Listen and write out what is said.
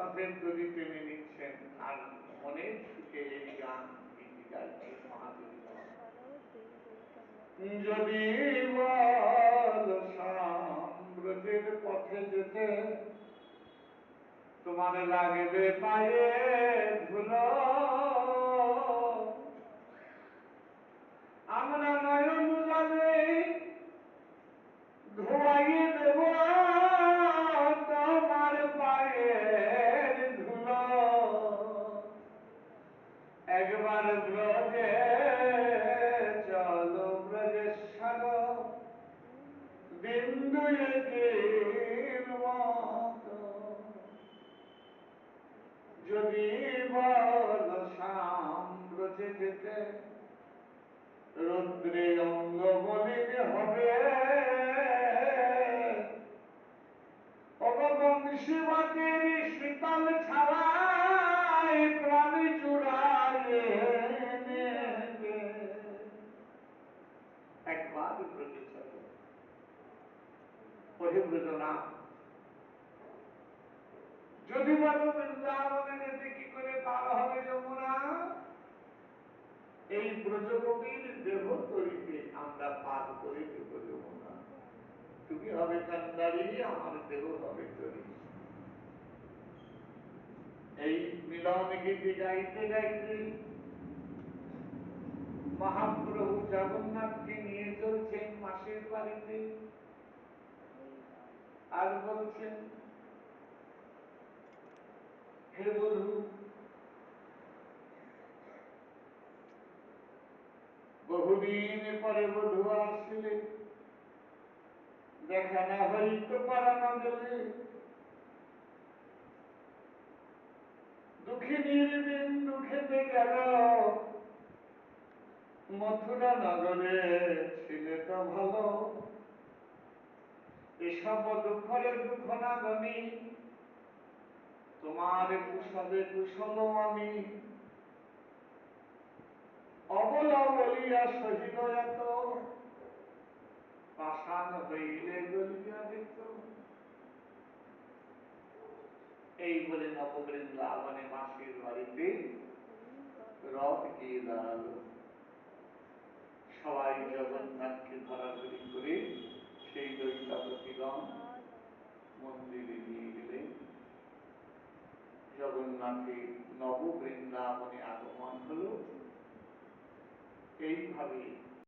জগন্নাথের তরি টেনে নিচ্ছেন আর মনের সুখে এই গান গীতি গাইছেন মহাতরি গান। যদি বল সাম্রাজ্যের পথে যেতে তোমার লাগবে পায়ে ধুলো, আমরা নয়ন জলে ধোয়াইয়ে দেব তোমার পায়ের ধুলো। একবার ব্রজে চলো ব্রজেশ্বর দিন দুয়েকের মতো, যদি বল সাম্রাজ্যে যেতে রুদ্রে অঙ্গ মলিন হবে, অববংশী বাতের শীতল ছাওয়ায় প্রাণ জুড়াইয়ে নেবে। একবার ব্রজে চলো, ওহে ব্রজনা যদি বলো বৃন্দাবনে যেতে কি করে পার হবে যমুনা, এই ব্রজগোপীর দেহ তরিতে আমরা পার করে দেব যমুনা। তুমি হবে কান্ডারিনী, আমার দেহ হবে তরি। এই মিলন গীতি গাইতে গাইতে মহাপ্রভু জগন্নাথকে নিয়ে চলছেন মাসির বাড়িতে, আর বলছেন হে বধূ, বহুদিন পরে বধূ আসলে, দেখা না হইত পরানো গেলে, দুঃখিনীর দিন দুঃখেতে গেল, মথুরা নগরে ছিলে তো ভালো, এসব দুঃখরে দুঃখ না গনি, তোমার কুশলে কুশল আমি, অবলা বলিয়া সহিল এত, পাষাণ হইলে গলিয়া যেত। এই বলে নববৃন্দাবনে মাসির বাড়িতে রথ গিয়ে দাঁড়ালো। সবাই জগন্নাথকে ধরাধরি করে সেই দৈতাপতিগণ মন্দিরে নিয়ে গেলেন। জগন্নাথের নববৃন্দাবনে আগমন হল। এইভাবে